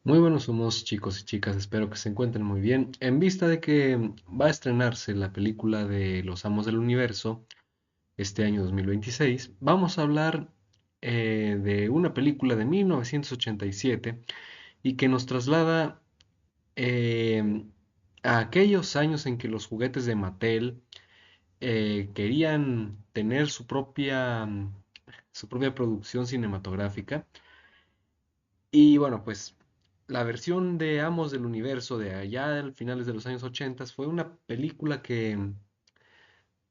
Muy buenos humos, chicos y chicas, espero que se encuentren muy bien. En vista de que va a estrenarse la película de Los Amos del Universo este año 2026, vamos a hablar de una película de 1987 y que nos traslada eh, a aquellos años en que los juguetes de Mattel querían tener su propia producción cinematográfica. Y bueno, pues la versión de Amos del Universo de allá a finales de los años 80 fue una película que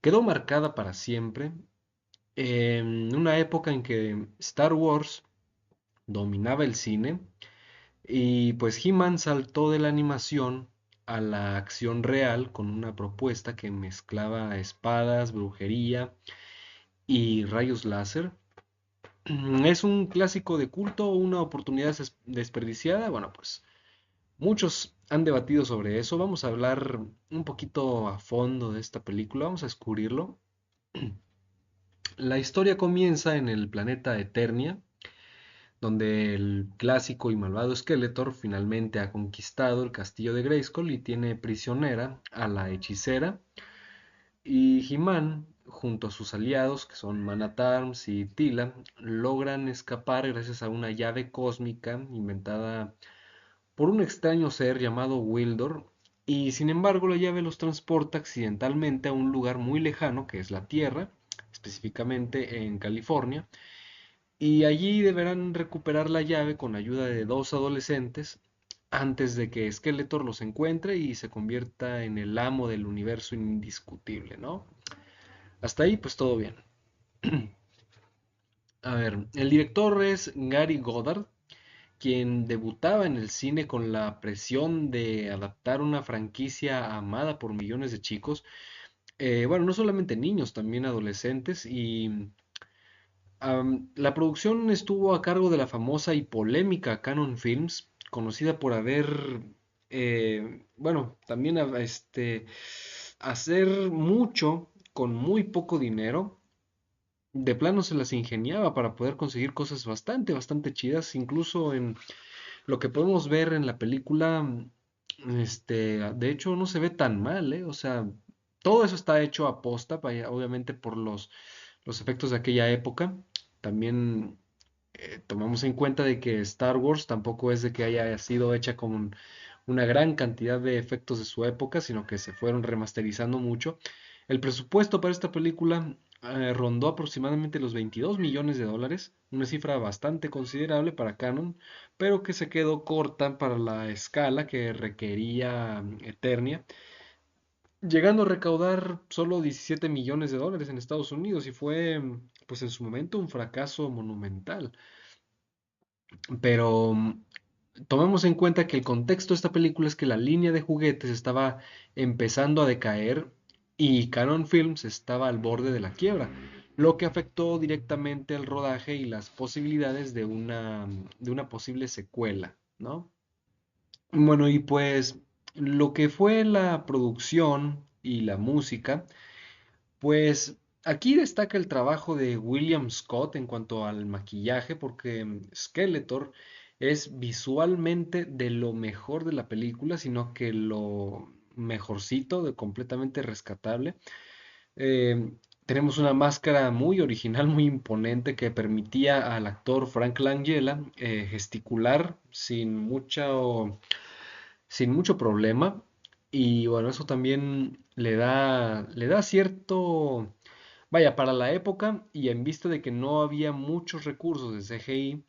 quedó marcada para siempre en una época en que Star Wars dominaba el cine y pues He-Man saltó de la animación a la acción real con una propuesta que mezclaba espadas, brujería y rayos láser. ¿Es un clásico de culto o una oportunidad desperdiciada? Bueno, pues muchos han debatido sobre eso. Vamos a hablar un poquito a fondo de esta película, vamos a descubrirlo. La historia comienza en el planeta Eternia, donde el clásico y malvado Skeletor finalmente ha conquistado el castillo de Grayskull y tiene prisionera a la hechicera. Y He-Man, junto a sus aliados, que son Man-At-Arms y Tila, logran escapar gracias a una llave cósmica inventada por un extraño ser llamado Wildor, y sin embargo la llave los transporta accidentalmente a un lugar muy lejano que es la Tierra, específicamente en California, y allí deberán recuperar la llave con ayuda de dos adolescentes antes de que Skeletor los encuentre y se convierta en el amo del universo indiscutible, ¿no? Hasta ahí pues todo bien. A ver, el director es Gary Goddard, quien debutaba en el cine con la presión de adaptar una franquicia amada por millones de chicos, bueno, no solamente niños, también adolescentes, y la producción estuvo a cargo de la famosa y polémica Canon Films, conocida por haber, bueno, también hacer mucho con muy poco dinero. De plano se las ingeniaba para poder conseguir cosas bastante chidas, incluso en lo que podemos ver en la película, de hecho no se ve tan mal, ¿eh? O sea, todo eso está hecho a posta, obviamente por los efectos de aquella época. También tomamos en cuenta de que Star Wars tampoco es de que haya sido hecha con una gran cantidad de efectos de su época, sino que se fueron remasterizando mucho. El presupuesto para esta película rondó aproximadamente los 22 millones de dólares, una cifra bastante considerable para Canon, pero que se quedó corta para la escala que requería Eternia, llegando a recaudar solo 17 millones de dólares en Estados Unidos y fue, pues en su momento, un fracaso monumental. Pero tomemos en cuenta que el contexto de esta película es que la línea de juguetes estaba empezando a decaer y Canon Films estaba al borde de la quiebra, lo que afectó directamente el rodaje y las posibilidades de una posible secuela, ¿no? Bueno, y pues lo que fue la producción y la música, pues aquí destaca el trabajo de William Scott en cuanto al maquillaje, porque Skeletor es visualmente de lo mejor de la película, sino que lo mejorcito, de completamente rescatable. Eh, Tenemos una máscara muy original, muy imponente, que permitía al actor Frank Langella gesticular sin mucho problema. Y bueno, eso también le da cierto, vaya, para la época y en vista de que no había muchos recursos de CGI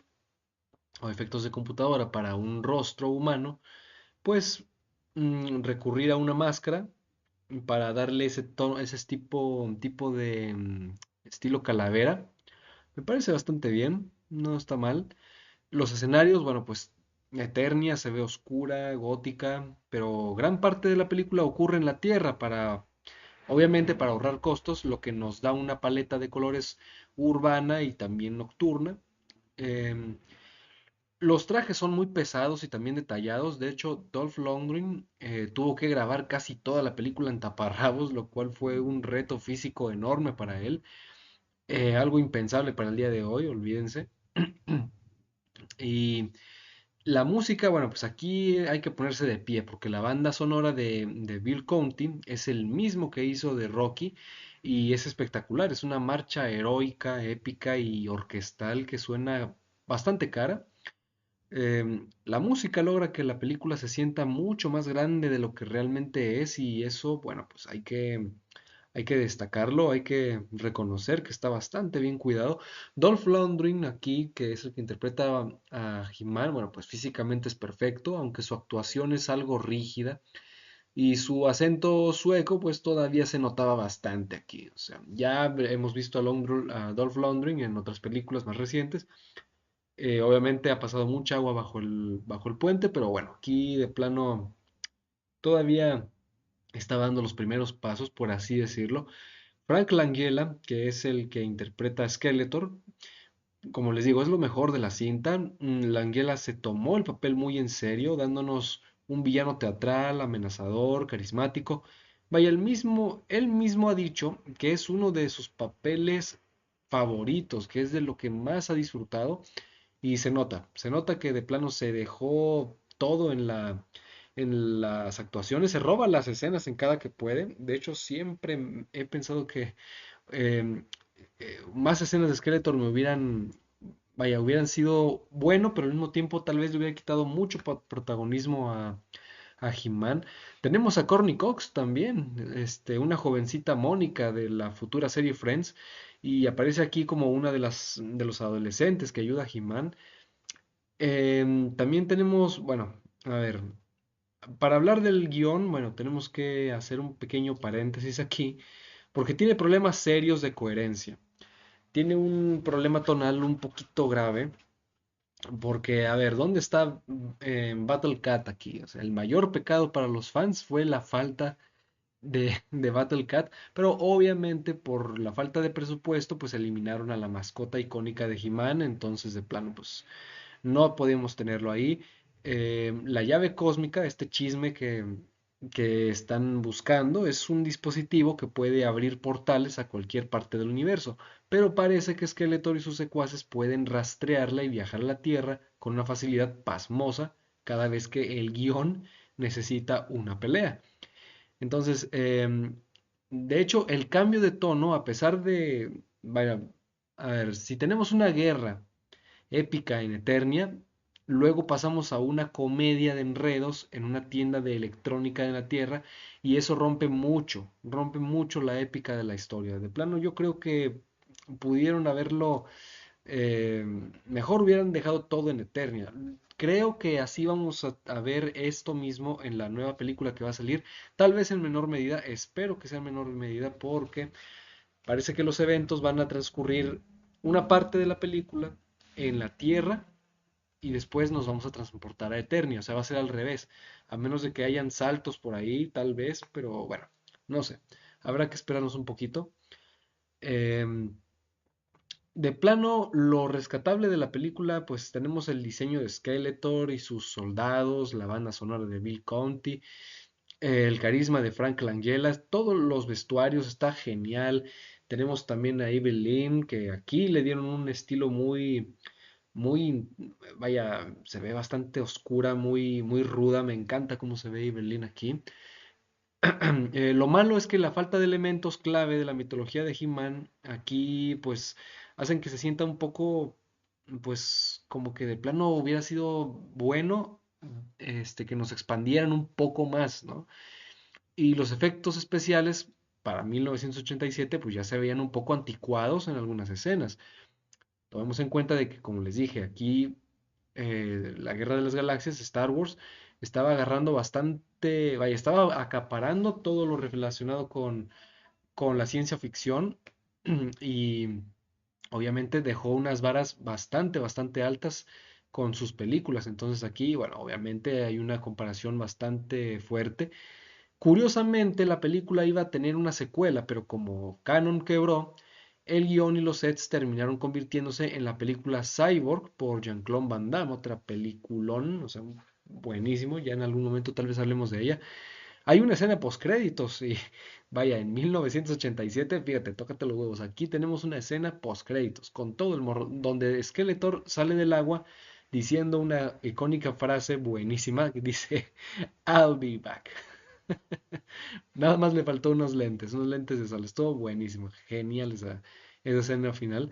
o efectos de computadora para un rostro humano, pues recurrir a una máscara para darle ese tono, tipo de estilo calavera, me parece bastante bien, no está mal. Los escenarios, bueno, pues Eternia se ve oscura, gótica, pero gran parte de la película ocurre en la Tierra obviamente para ahorrar costos, lo que nos da una paleta de colores urbana y también nocturna. Em, los trajes son muy pesados y también detallados. De hecho, Dolph Lundgren tuvo que grabar casi toda la película en taparrabos, lo cual fue un reto físico enorme para él. Algo impensable para el día de hoy, olvídense. Y La música, bueno, pues aquí hay que ponerse de pie, porque la banda sonora de Bill Conti es el mismo que hizo de Rocky y es espectacular. Es una marcha heroica, épica y orquestal que suena bastante cara. La música logra que la película se sienta mucho más grande de lo que realmente es y eso, bueno, pues hay que destacarlo, hay que reconocer que está bastante bien cuidado. Dolph Lundgren aquí, que es el que interpreta a He-Man, bueno, pues físicamente es perfecto, aunque su actuación es algo rígida y su acento sueco, pues todavía se notaba bastante aquí. O sea, ya hemos visto a Dolph Lundgren en otras películas más recientes. Obviamente ha pasado mucha agua bajo el puente, pero bueno, aquí de plano todavía está dando los primeros pasos, por así decirlo. Frank Langella, que es el que interpreta a Skeletor, como les digo, es lo mejor de la cinta. Langella se tomó el papel muy en serio, dándonos un villano teatral, amenazador, carismático. Vaya, él mismo ha dicho que es uno de sus papeles favoritos, que es de lo que más ha disfrutado. Y se nota que de plano se dejó todo en las actuaciones, se roba las escenas en cada que puede. De hecho, siempre he pensado que em, más escenas de Skeletor me hubieran sido bueno, pero al mismo tiempo tal vez le hubiera quitado mucho protagonismo a He-Man. Tenemos a Courtney Cox también, una jovencita Mónica de la futura serie Friends, y aparece aquí como una de los adolescentes que ayuda a He-Man. También tenemos, bueno, a ver, para hablar del guión, bueno, tenemos que hacer un pequeño paréntesis aquí, porque tiene problemas serios de coherencia. Tiene un problema tonal un poquito grave, porque, a ver, ¿dónde está Battle Cat aquí? O sea, el mayor pecado para los fans fue la falta de Battle Cat, pero obviamente por la falta de presupuesto, pues eliminaron a la mascota icónica de He-Man, entonces de plano, pues no podíamos tenerlo ahí. La llave cósmica, este chisme que están buscando, es un dispositivo que puede abrir portales a cualquier parte del universo, pero parece que Skeletor y sus secuaces pueden rastrearla y viajar a la Tierra con una facilidad pasmosa cada vez que el guión necesita una pelea. Entonces, de hecho, el cambio de tono, a pesar de, vaya, a ver, si tenemos una guerra épica en Eternia. Luego pasamos a una comedia de enredos en una tienda de electrónica de la Tierra y eso rompe mucho la épica de la historia. De plano, yo creo que pudieron haberlo, eh, mejor hubieran dejado todo en Eternia. Creo que así vamos a ver esto mismo en la nueva película que va a salir, tal vez en menor medida, espero que sea en menor medida porque parece que los eventos van a transcurrir una parte de la película en la Tierra y después nos vamos a transportar a Eternia, o sea, va a ser al revés, a menos de que hayan saltos por ahí, tal vez, pero bueno, no sé, habrá que esperarnos un poquito. Em, de plano, lo rescatable de la película, pues tenemos el diseño de Skeletor y sus soldados, la banda sonora de Bill Conti, el carisma de Frank Langella, todos los vestuarios, está genial. Tenemos también a Evelyn, que aquí le dieron un estilo muy, vaya, se ve bastante oscura, muy ruda. Me encanta cómo se ve Evelyn aquí. Lo malo es que la falta de elementos clave de la mitología de He-Man aquí, pues, hacen que se sienta un poco, pues, como que de plano hubiera sido bueno, que nos expandieran un poco más, ¿no? Y los efectos especiales para 1987 pues ya se veían un poco anticuados en algunas escenas. Tomemos en cuenta de que, como les dije, aquí la Guerra de las Galaxias, Star Wars, estaba agarrando bastante, vaya, estaba acaparando todo lo relacionado con la ciencia ficción y obviamente dejó unas varas bastante altas con sus películas. Entonces aquí, bueno, obviamente hay una comparación bastante fuerte. Curiosamente, la película iba a tener una secuela, pero como Canon quebró, el guión y los sets terminaron convirtiéndose en la película Cyborg por Jean-Claude Van Damme, otra peliculón, o sea, buenísimo, ya en algún momento tal vez hablemos de ella. Hay una escena postcréditos y vaya, en 1987, fíjate, tócate los huevos, aquí tenemos una escena postcréditos con todo el morro, donde Skeletor sale del agua diciendo una icónica frase buenísima que dice, I'll be back. Nada más le faltó unos lentes de sol. Estuvo buenísimo, genial esa escena final.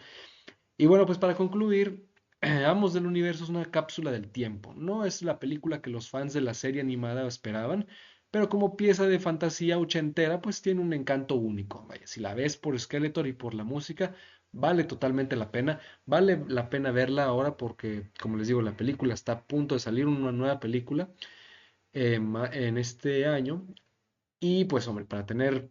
Y bueno, pues para concluir, Amos del Universo es una cápsula del tiempo. No es la película que los fans de la serie animada esperaban, pero como pieza de fantasía ochentera, pues tiene un encanto único. Vaya, si la ves por Skeletor y por la música, vale totalmente la pena. Vale la pena verla ahora porque, como les digo, la película está a punto de salir una nueva película en este año. Y pues, hombre, para tener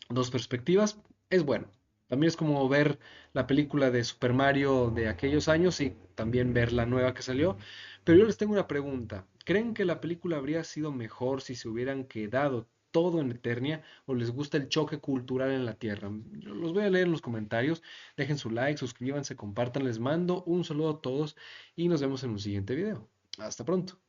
dos perspectivas, es bueno. También es como ver la película de Super Mario de aquellos años y también ver la nueva que salió. Pero yo les tengo una pregunta. ¿Creen que la película habría sido mejor si se hubieran quedado todo en Eternia o les gusta el choque cultural en la Tierra? Yo los voy a leer en los comentarios. Dejen su like, suscríbanse, compartan. Les mando un saludo a todos y nos vemos en un siguiente video. Hasta pronto.